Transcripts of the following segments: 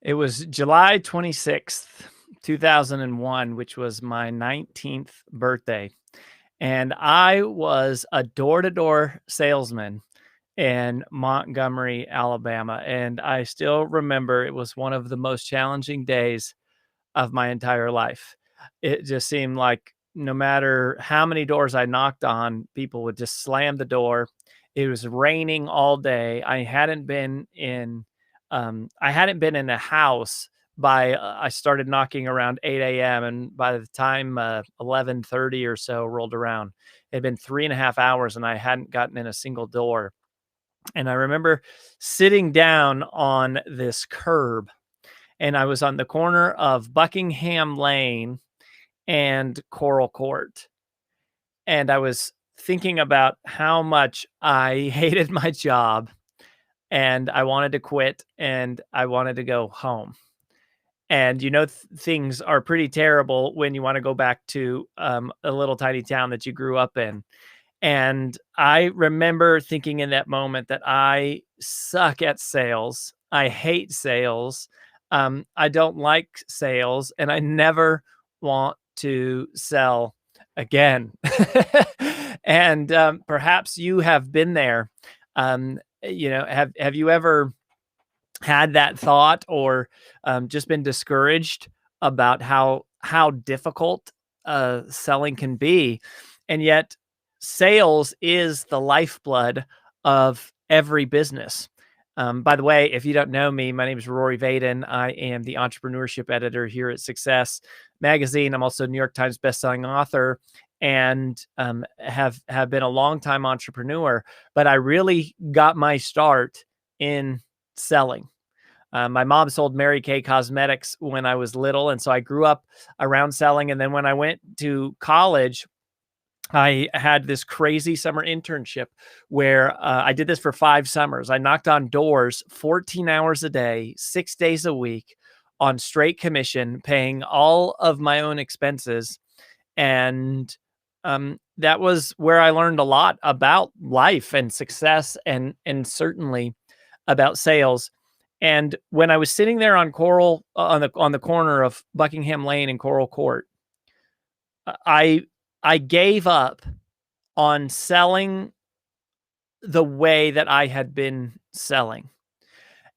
It was July 26th, 2001, which was my 19th birthday. And I was a door-to-door salesman in Montgomery, Alabama. And I still remember it was one of the most challenging days of my entire life. It just seemed like no matter how many doors I knocked on, people would just slam the door. It was raining all day. I hadn't been in a house by I started knocking around 8 a.m. and by the time 11:30 or so rolled around, it had been 3.5 hours and I hadn't gotten in a single door. And I remember sitting down on this curb, and I was on the corner of Buckingham Lane and Coral Court. And I was thinking about how much I hated my job and I wanted to quit and I wanted to go home. And things are pretty terrible when you want to go back to a little tiny town that you grew up in. And I remember thinking in that moment that I suck at sales. I hate sales. I don't like sales, and I never want to sell again. And perhaps you have been there. Have you ever had that thought or just been discouraged about how difficult selling can be? And yet sales is the lifeblood of every business. By the way, if you don't know me, my name is Rory Vaden. I am the entrepreneurship editor here at Success Magazine. I'm also a New York Times bestselling author and have been a longtime entrepreneur. But I really got my start in selling. My mom sold Mary Kay Cosmetics when I was little, and so I grew up around selling. And then when I went to college, I had this crazy summer internship where I did this for 5 summers. I knocked on doors 14 hours a day, 6 days a week on straight commission, paying all of my own expenses. And that was where I learned a lot about life and success and certainly about sales. And when I was sitting there on on the corner of Buckingham Lane and Coral Court, I gave up on selling the way that I had been selling.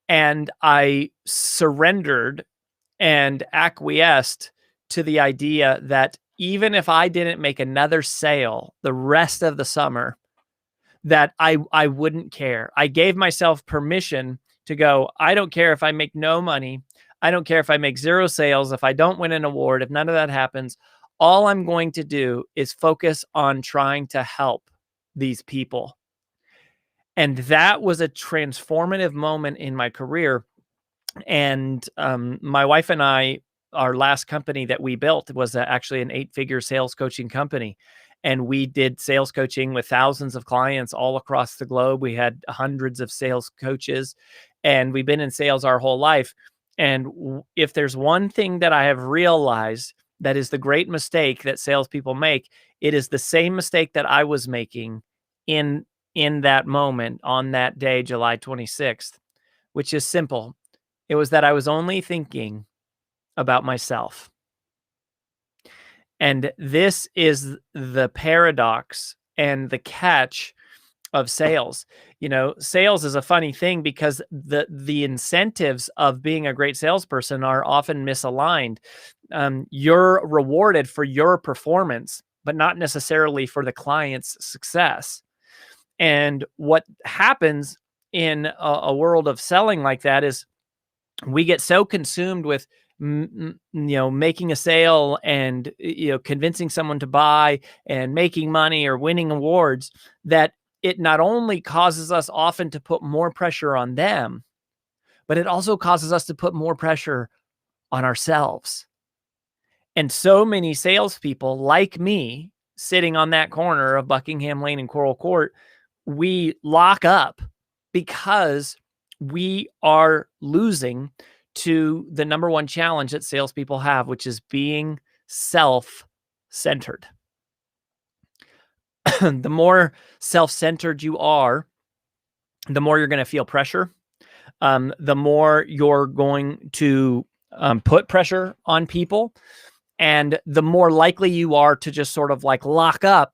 And I surrendered and acquiesced to the idea that even if I didn't make another sale the rest of the summer, that I wouldn't care. I gave myself permission to go, I don't care if I make no money. I don't care if I make 0 sales, if I don't win an award, if none of that happens. All I'm going to do is focus on trying to help these people. And that was a transformative moment in my career. And my wife and I, our last company that we built was actually an 8-figure sales coaching company. And we did sales coaching with thousands of clients all across the globe. We had hundreds of sales coaches, and we've been in sales our whole life. And if there's one thing that I have realized that is the great mistake that salespeople make, it is the same mistake that I was making in that moment on that day, July 26th, which is simple. It was that I was only thinking about myself. And this is the paradox and the catch of sales. Sales is a funny thing because the incentives of being a great salesperson are often misaligned. You're rewarded for your performance, but not necessarily for the client's success. And what happens in a world of selling like that is we get so consumed with making a sale and convincing someone to buy and making money or winning awards that it not only causes us often to put more pressure on them, but it also causes us to put more pressure on ourselves. And so many salespeople like me sitting on that corner of Buckingham Lane and Coral Court, we lock up because we are losing to the number one challenge that salespeople have, which is being self-centered. The more self-centered you are, the more you're going to feel pressure. the more you're going to put pressure on people, and the more likely you are to just sort of like lock up,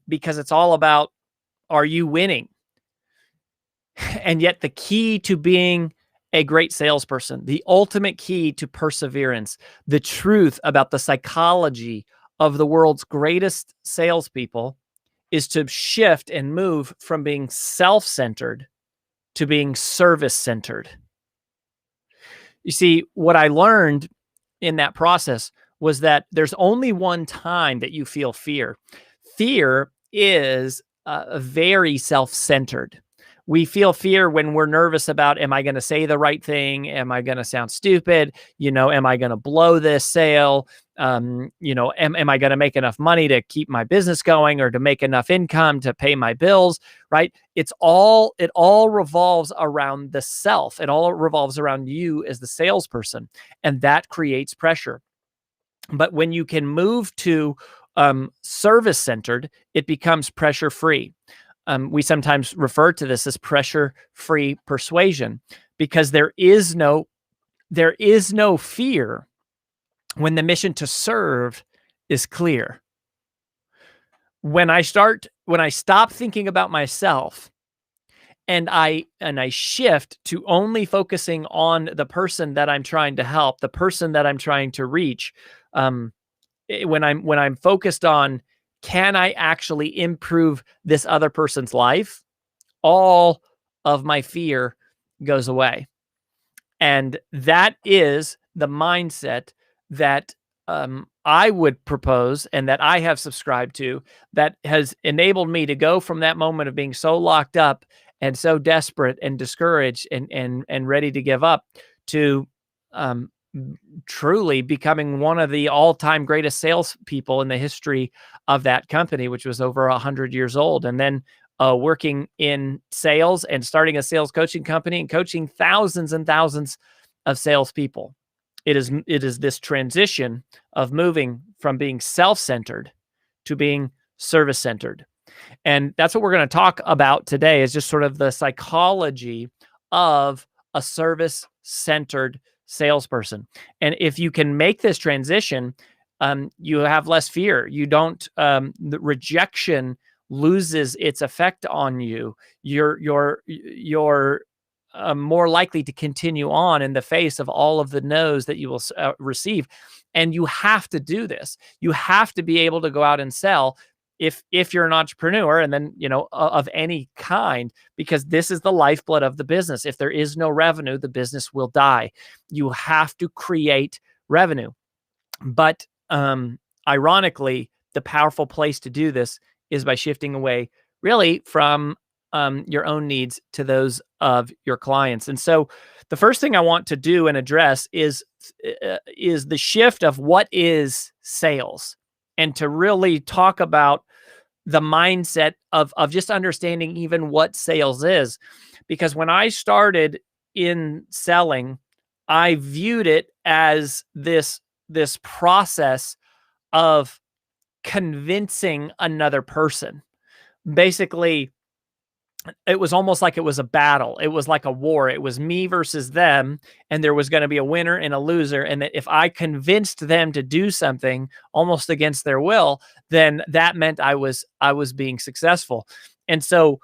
because it's all about, are you winning? And yet the key to being a great salesperson, the ultimate key to perseverance, the truth about the psychology of the world's greatest salespeople is to shift and move from being self-centered to being service-centered. You see, what I learned in that process was that there's only one time that you feel fear. Fear is very self-centered. We feel fear when we're nervous about, am I going to say the right thing? Am I going to sound stupid? Am I going to blow this sale? Am I going to make enough money to keep my business going, or to make enough income to pay my bills? Right? It all revolves around the self. It all revolves around you as the salesperson, and that creates pressure. But when you can move to service-centered, it becomes pressure-free. We sometimes refer to this as pressure-free persuasion, because there is no fear when the mission to serve is clear. When I stop thinking about myself, and I shift to only focusing on the person that I'm trying to help, the person that I'm trying to reach, when I'm focused on, can I actually improve this other person's life, all of my fear goes away. And that is the mindset that I would propose, and that I have subscribed to, that has enabled me to go from that moment of being so locked up and so desperate and discouraged and ready to give up, to truly becoming one of the all-time greatest salespeople in the history of that company, which was over 100 years old. And then working in sales and starting a sales coaching company and coaching thousands and thousands of salespeople. It is this transition of moving from being self-centered to being service-centered. And that's what we're going to talk about today, is just sort of the psychology of a service-centered salesperson. And if you can make this transition, you have less fear. You don't, the rejection loses its effect on you. You're more likely to continue on in the face of all of the no's that you will receive. And you have to do this. You have to be able to go out and sell if you're an entrepreneur, and then, of any kind, because this is the lifeblood of the business. If there is no revenue, the business will die. You have to create revenue. But ironically, the powerful place to do this is by shifting away really from your own needs to those of your clients. And so the first thing I want to do and address is the shift of what is sales, and to really talk about the mindset of just understanding even what sales is. Because when I started in selling, I viewed it as this process of convincing another person. Basically, it was almost like it was a battle. It was like a war. It was me versus them, and there was going to be a winner and a loser. And that if I convinced them to do something almost against their will, then that meant I was being successful. And so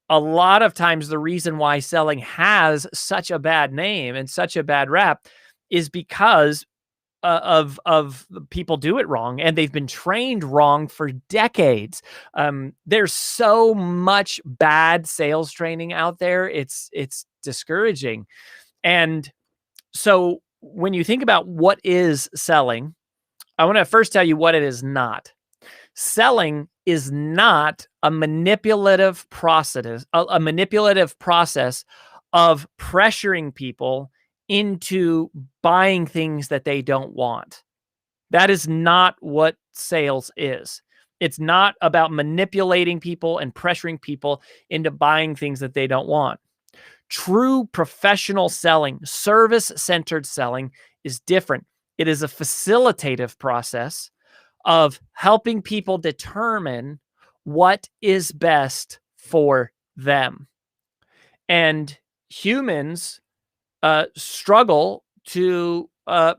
a lot of times the reason why selling has such a bad name and such a bad rap is because of people do it wrong, and they've been trained wrong for decades. There's so much bad sales training out there. It's discouraging. And so when you think about what is selling, I want to first tell you what it is not. Selling is not a manipulative process, of pressuring people into buying things that they don't want. That is not what sales is. It's not about manipulating people and pressuring people into buying things that they don't want. True professional selling, service-centered selling, is different. It is a facilitative process of helping people determine what is best for them. And humans struggle to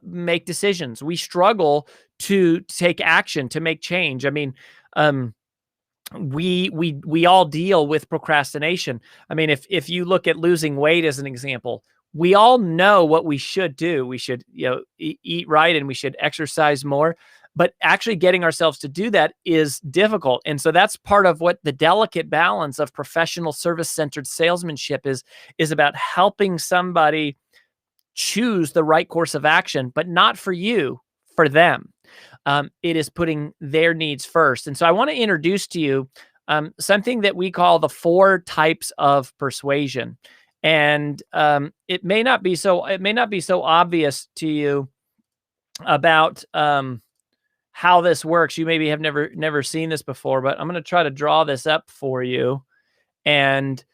make decisions. We struggle to take action, to make change. I mean, we all deal with procrastination. I mean, if you look at losing weight as an example, we all know what we should do. We should, eat right, and we should exercise more. But actually getting ourselves to do that is difficult. And so that's part of what the delicate balance of professional service-centered salesmanship is about, helping somebody choose the right course of action, but not for you, for them. It is putting their needs first. And so I want to introduce to you something that we call the 4 types of persuasion. And it may not be so obvious to you about how this works. You maybe have never seen this before, but I'm going to try to draw this up for you and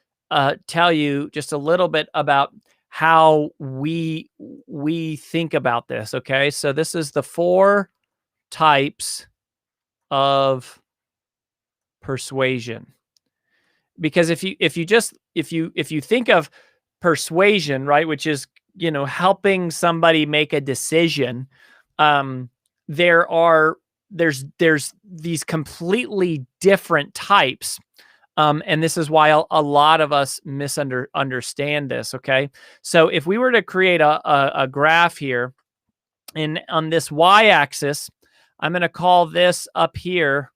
tell you just a little bit about how we think about this. Okay, so this is the 4 types of persuasion. Because if you think of persuasion, right, which is, helping somebody make a decision, there's these completely different types. And this is why a lot of us misunderstand this. Okay, so if we were to create a graph here, and on this y-axis, I'm going to call this up here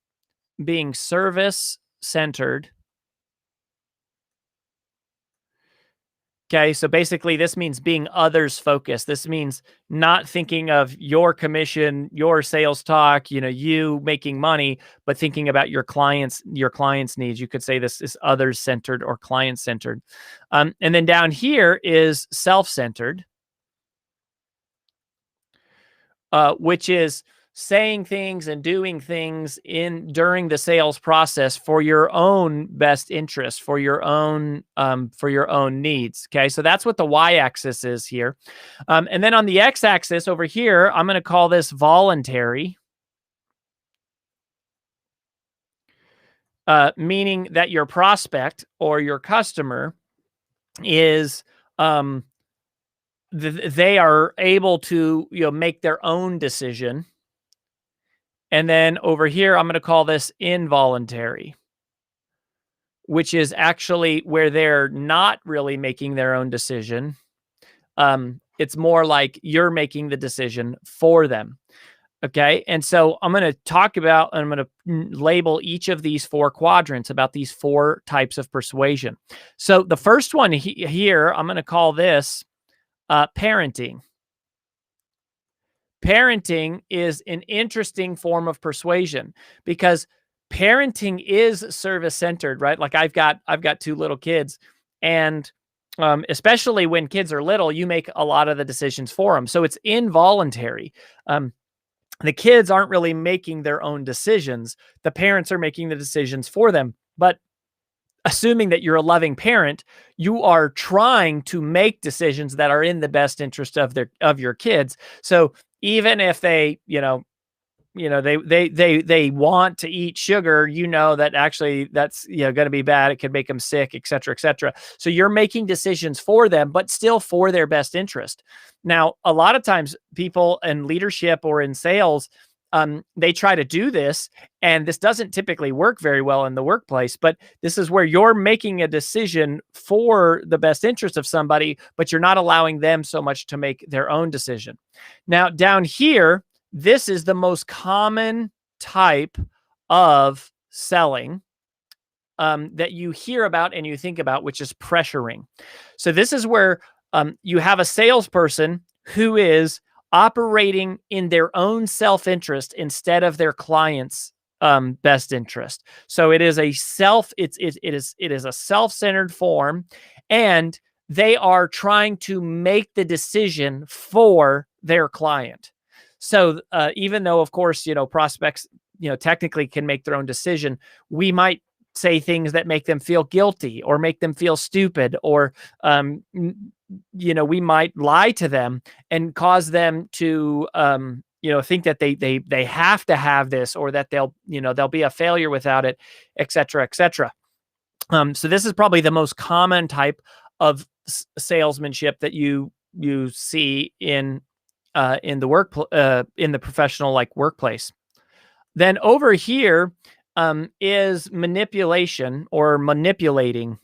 being service-centered. Okay, so basically this means being others-focused. This means not thinking of your commission, your sales talk, you making money, but thinking about your clients' needs. You could say this is others-centered or client-centered. And then down here is self-centered, which is saying things and doing things during the sales process for your own best interest, for your own needs. Okay, so that's what the y-axis is here, and then on the x-axis over here, I'm going to call this voluntary, meaning that your prospect or your customer is they are able to make their own decision. And then over here, I'm going to call this involuntary, which is actually where they're not really making their own decision. It's more like you're making the decision for them. Okay. And so I'm going to talk about, and I'm going to label each of these 4 quadrants, about these 4 types of persuasion. So the first one here, I'm going to call this parenting. Parenting is an interesting form of persuasion, because parenting is service-centered, right? Like I've got 2 little kids, and especially when kids are little, you make a lot of the decisions for them. So it's involuntary. The kids aren't really making their own decisions. The parents are making the decisions for them. But assuming that you're a loving parent, you are trying to make decisions that are in the best interest of your kids. So even if they, they want to eat sugar, that actually that's going to be bad. It could make them sick, et cetera, et cetera. So you're making decisions for them, but still for their best interest. Now, a lot of times people in leadership or in sales, they try to do this, and this doesn't typically work very well in the workplace, but this is where you're making a decision for the best interest of somebody, but you're not allowing them so much to make their own decision. Now, down here, this is the most common type of selling that you hear about and you think about, which is pressuring. So this is where you have a salesperson who is operating in their own self-interest instead of their client's best interest. So it is a self-centered form, and they are trying to make the decision for their client. So even though, of course, prospects, technically can make their own decision, we might say things that make them feel guilty or make them feel stupid, or we might lie to them and cause them to think that they have to have this, or that they'll be a failure without it, et cetera, et cetera. So this is probably the most common type of salesmanship that you see in the in the professional like workplace. Then over here is manipulation or manipulating.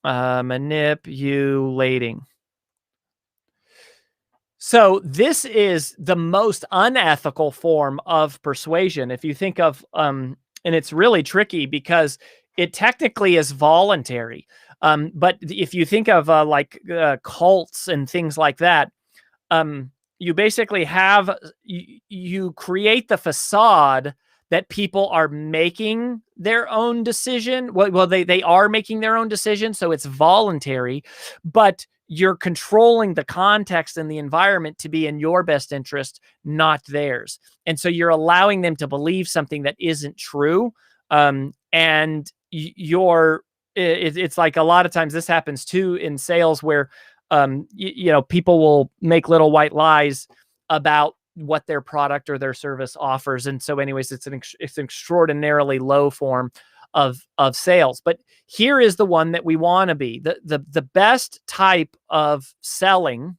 Manipulating. So this is the most unethical form of persuasion. If you think of, and it's really tricky because it technically is voluntary. But if you think of cults and things like that, you basically have you create the facade that people are making their own decision. Well, they are making their own decision, so it's voluntary, but you're controlling the context and the environment to be in your best interest, not theirs. And so you're allowing them to believe something that isn't true. And it's like a lot of times this happens too in sales where people will make little white lies about what their product or their service offers. And so anyways, it's an extraordinarily low form of sales. But here is the one that we want to be. The best type of selling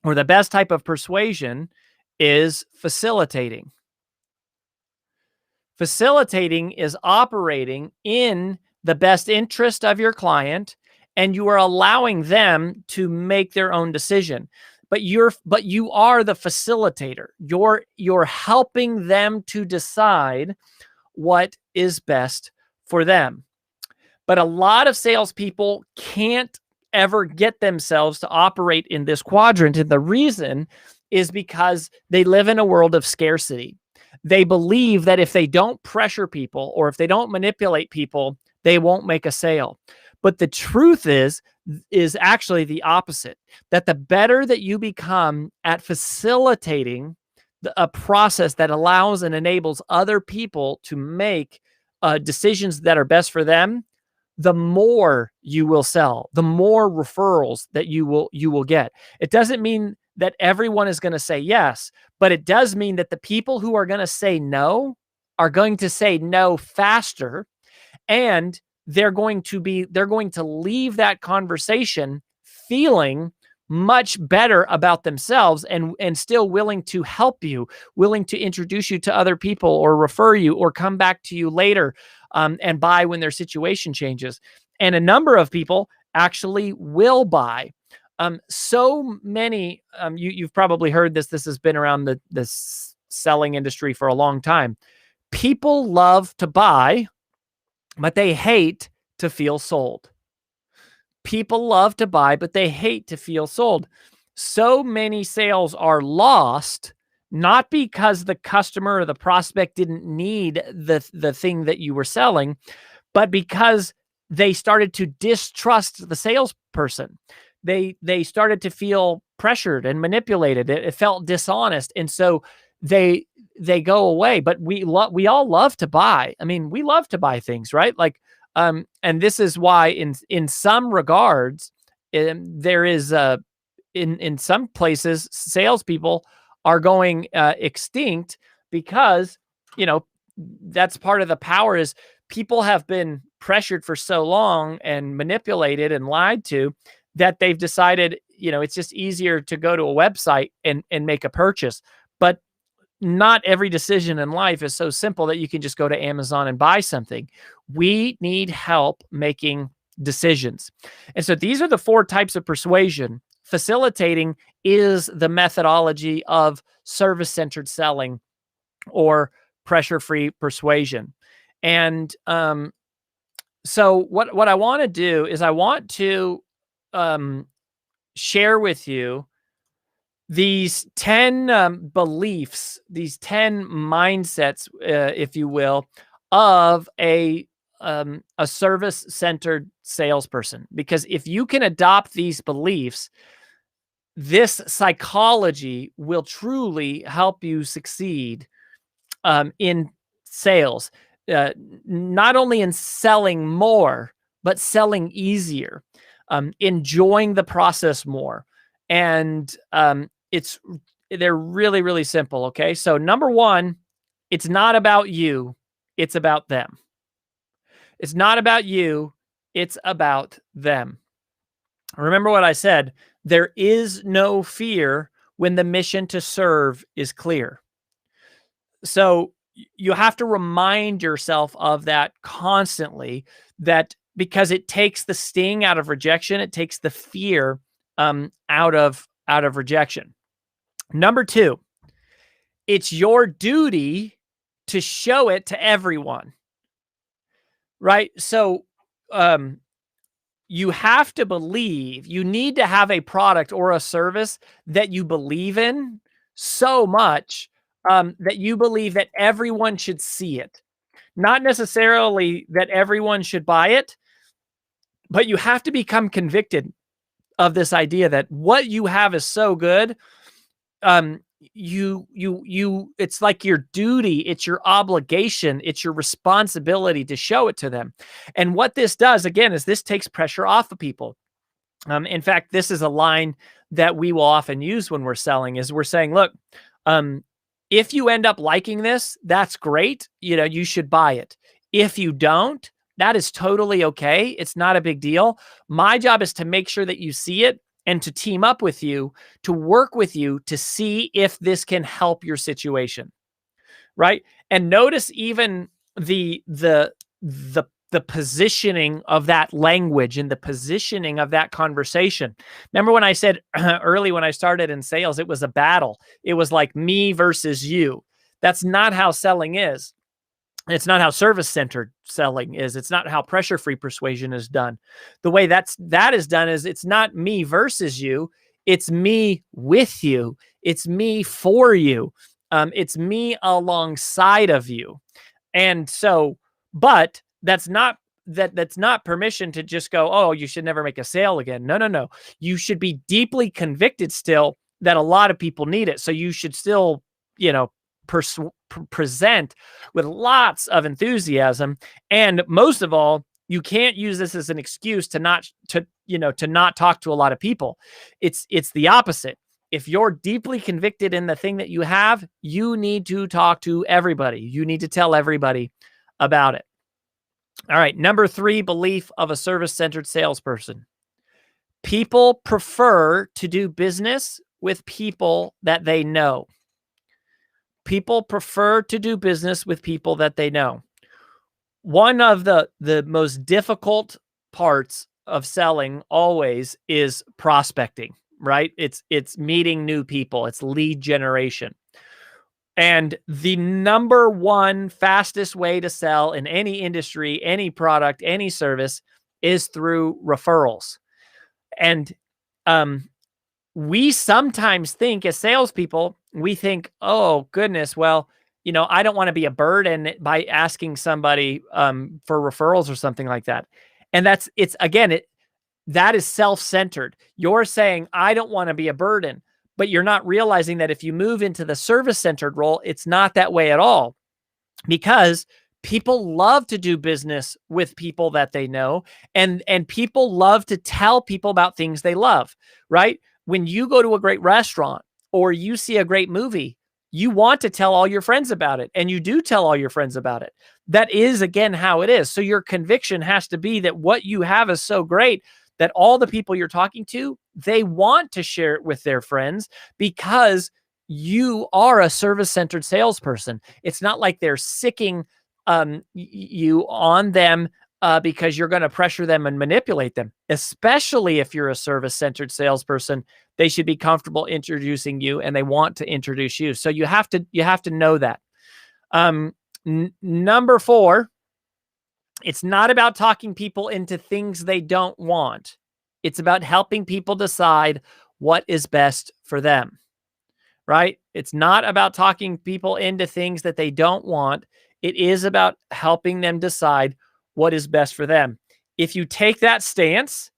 or the best type of persuasion is facilitating. Facilitating is operating in the best interest of your client, and you are allowing them to make their own decision. But you are the facilitator. You're helping them to decide what is best for them. But a lot of salespeople can't ever get themselves to operate in this quadrant. And the reason is because they live in a world of scarcity. They believe that if they don't pressure people or if they don't manipulate people, they won't make a sale. But the truth is actually the opposite, that the better that you become at facilitating a process that allows and enables other people to make decisions that are best for them, the more you will sell, the more referrals that you will get. It doesn't mean that everyone is going to say yes, but it does mean that the people who are going to say no are going to say no faster, and they're going to leave that conversation feeling much better about themselves and still willing to help you, willing to introduce you to other people or refer you or come back to you later and buy when their situation changes. And a number of people actually will buy. So many, you've probably heard this. This has been around the selling industry for a long time. People love to buy, but they hate to feel sold. People love to buy, but they hate to feel sold. So many sales are lost, not because the customer or the prospect didn't need the thing that you were selling, but because they started to distrust the salesperson. They started to feel pressured and manipulated. It felt dishonest. And so they go away. But we all love to buy. I mean, we love to buy things, right? Like, and this is why in some regards, there is in some places, salespeople are going extinct because, that's part of the power is people have been pressured for so long and manipulated and lied to that they've decided, it's just easier to go to a website and make a purchase. But not every decision in life is so simple that you can just go to Amazon and buy something. We need help making decisions. And so these are the 4 types of persuasion. Facilitating is the methodology of service-centered selling or pressure-free persuasion. And so what I want to do is I want to share with you these 10 beliefs, these 10 mindsets, if you will, of a service-centered salesperson. Because if you can adopt these beliefs, this psychology will truly help you succeed in sales, not only in selling more, but selling easier, enjoying the process more. And they're really, really simple. Okay. So number 1, it's not about you. It's about them. It's not about you. It's about them. Remember what I said, there is no fear when the mission to serve is clear. So you have to remind yourself of that constantly, that because it takes the sting out of rejection, it takes the fear out of rejection. Number two, it's your duty to show it to everyone, right? So you have to believe, you need to have a product or a service that you believe in so much that you believe that everyone should see it. Not necessarily that everyone should buy it, but you have to become convicted of this idea that what you have is so good. It's like your duty, it's your obligation, it's your responsibility to show it to them. And what this does, again, is this takes pressure off of people. In fact, this is a line that we will often use when we're selling, is we're saying, look, if you end up liking this, that's great. You should buy it. If you don't, that is totally okay. It's not a big deal. My job is to make sure that you see it and to team up with you, to work with you to see if this can help your situation. Right? And notice even the positioning of that language and the positioning of that conversation. Remember when I said early when I started in sales, it was a battle. It was like me versus you. That's not how selling is. It's not how service-centered selling is. It's not how pressure-free persuasion is done. The way that is done is it's not me versus you. It's me with you. It's me for you. It's me alongside of you. And so, but that's not permission to just go, oh, you should never make a sale again. No. You should be deeply convicted still that a lot of people need it. So you should still, present with lots of enthusiasm. And most of all, you can't use this as an excuse to not talk to a lot of people. It's the opposite. If you're deeply convicted in the thing that you have, you need to talk to everybody. You need to tell everybody about it. All right. Number 3 belief of a service-centered salesperson. People prefer to do business with people that they know. People prefer to do business with people that they know. One of the most difficult parts of selling always is prospecting, right? It's meeting new people. It's lead generation. And the number one fastest way to sell in any industry, any product, any service is through referrals. And we sometimes think as salespeople, we think, oh, goodness, well, I don't want to be a burden by asking somebody for referrals or something like that. And that is self-centered. You're saying, I don't want to be a burden, but you're not realizing that if you move into the service-centered role, it's not that way at all, because people love to do business with people that they know, and people love to tell people about things they love, right? When you go to a great restaurant or you see a great movie, you want to tell all your friends about it, and you do tell all your friends about it. That is, again, how it is. So your conviction has to be that what you have is so great that all the people you're talking to, they want to share it with their friends because you are a service-centered salesperson. It's not like they're sicking you on them because you're going to pressure them and manipulate them. Especially if you're a service-centered salesperson, they should be comfortable introducing you, and they want to introduce you. So you have to know that. Number 4, it's not about talking people into things they don't want. It's about helping people decide what is best for them, right? It's not about talking people into things that they don't want. It is about helping them decide what is best for them. If you take that stance,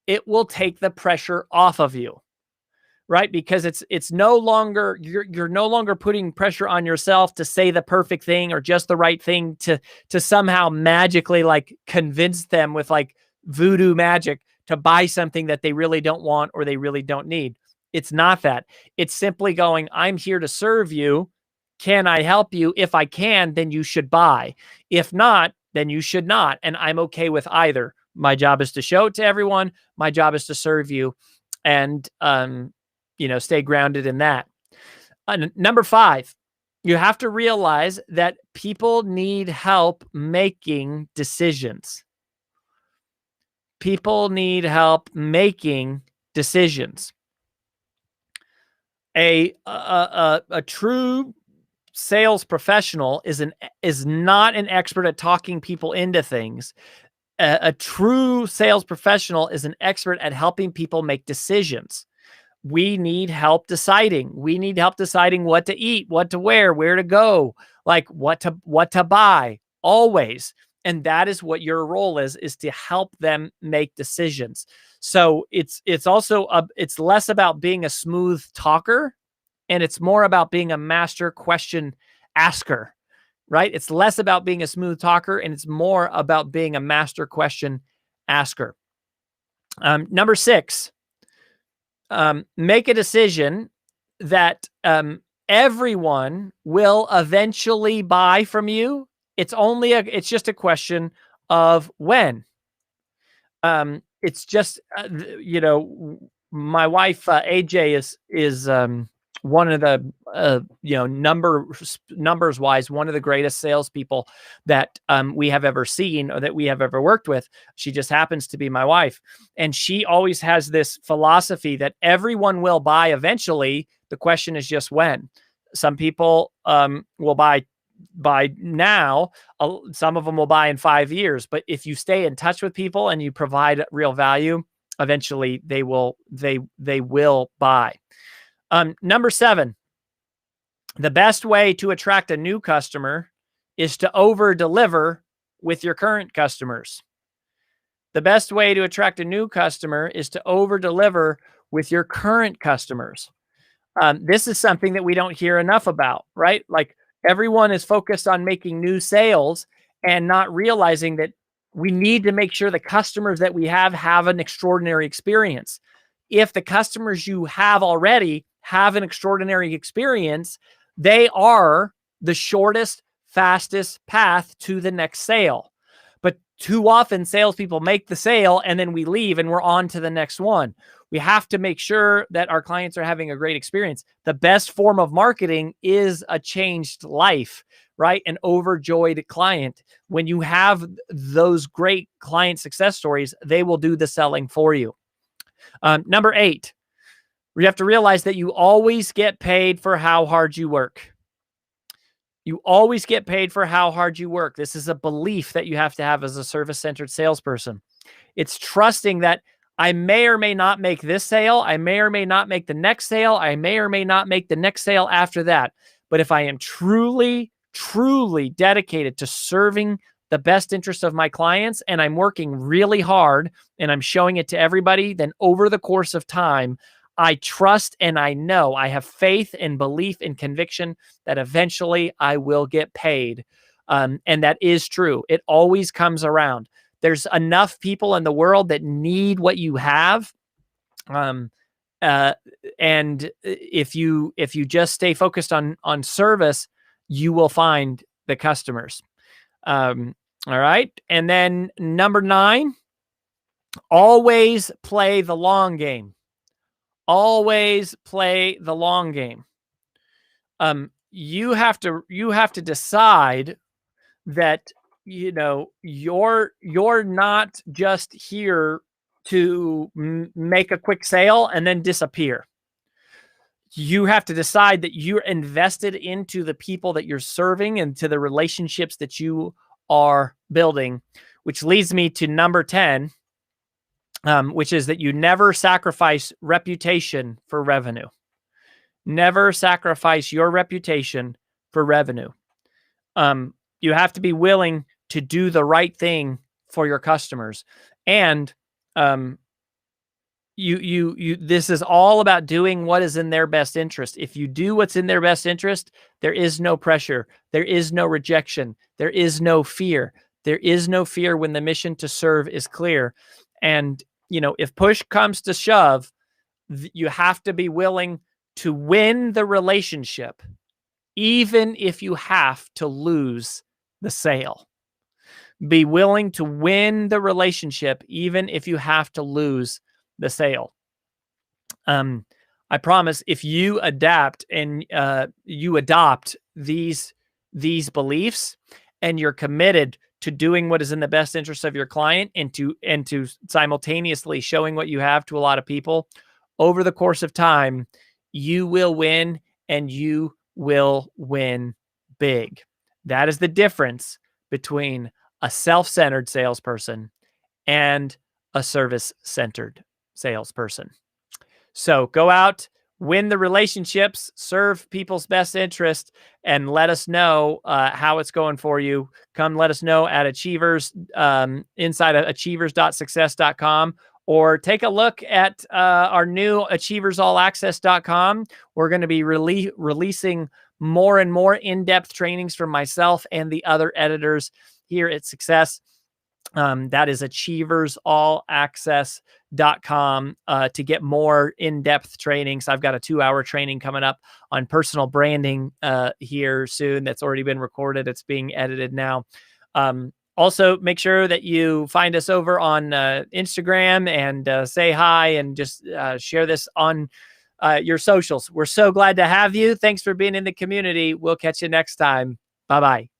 it will take the pressure off of you, right? Because it's no longer, you're no longer putting pressure on yourself to say the perfect thing or just the right thing to somehow magically like convince them with like voodoo magic to buy something that they really don't want or they really don't need. It's not that. It's simply going, I'm here to serve you. Can I help you? If I can, then you should buy. If not, then you should not. And I'm okay with either. My job is to show it to everyone. My job is to serve you and, stay grounded in that. Number 5, you have to realize that people need help making decisions. People need help making decisions. A true sales professional is not an expert at talking people into things. A true sales professional is an expert at helping people make decisions. We need help deciding. We need help deciding what to eat, what to wear, where to go, like what to buy, always. And that is what your role is to help them make decisions. So it's also it's less about being a smooth talker, and it's more about being a master question asker, right? It's less about being a smooth talker, and it's more about being a master question asker. Number 6, make a decision that everyone will eventually buy from you. It's just a question of when. It's just, my wife, AJ is one of the, numbers wise, one of the greatest salespeople that we have ever seen or that we have ever worked with. She just happens to be my wife. And she always has this philosophy that everyone will buy eventually. The question is just when. Some people will buy now. Some of them will buy in 5 years. But if you stay in touch with people and you provide real value, eventually they will buy. Number 7, the best way to attract a new customer is to over-deliver with your current customers. The best way to attract a new customer is to over-deliver with your current customers. This is something that we don't hear enough about, right? Like everyone is focused on making new sales and not realizing that we need to make sure the customers that we have an extraordinary experience. If the customers you have already have an extraordinary experience, they are the shortest, fastest path to the next sale. But too often salespeople make the sale and then we leave and we're on to the next one. We have to make sure that our clients are having a great experience. The best form of marketing is a changed life, right? An overjoyed client. When you have those great client success stories, they will do the selling for you. Number 8, you have to realize that you always get paid for how hard you work. You always get paid for how hard you work. This is a belief that you have to have as a service-centered salesperson. It's trusting that I may or may not make this sale. I may or may not make the next sale. I may or may not make the next sale after that. But if I am truly, truly dedicated to serving the best interest of my clients and I'm working really hard and I'm showing it to everybody, then over the course of time, I trust and I know, I have faith and belief and conviction that eventually I will get paid. And that is true. It always comes around. There's enough people in the world that need what you have. And if you just stay focused on service, you will find the customers. All right. And then number 9, always play the long game. Always play the long game. You have to decide that, you're not just here to make a quick sale and then disappear. You have to decide that you're invested into the people that you're serving and to the relationships that you are building, which leads me to number 10, which is that you never sacrifice reputation for revenue. Never sacrifice your reputation for revenue. You have to be willing to do the right thing for your customers. And this is all about doing what is in their best interest. If you do what's in their best interest, there is no pressure. There is no rejection. There is no fear. There is no fear when the mission to serve is clear. And if push comes to shove, you have to be willing to win the relationship, even if you have to lose the sale. Be willing to win the relationship, even if you have to lose the sale. I promise, if you adapt and you adopt these beliefs, and you're committed to doing what is in the best interest of your client, and to simultaneously showing what you have to a lot of people over the course of time, you will win, and you will win big. That is the difference between a self-centered salesperson and a service-centered salesperson. So go out, win the relationships, serve people's best interest, and let us know how it's going for you. Come let us know at Achievers, inside of achievers.success.com, or take a look at our new achieversallaccess.com. We're going to be releasing more and more in-depth trainings from myself and the other editors here at Success. That is achieversallaccess.com to get more in-depth trainings. I've got a 2-hour training coming up on personal branding here soon. That's already been recorded. It's being edited now. Also, make sure that you find us over on Instagram and say hi, and just share this on your socials. We're so glad to have you. Thanks for being in the community. We'll catch you next time. Bye-bye.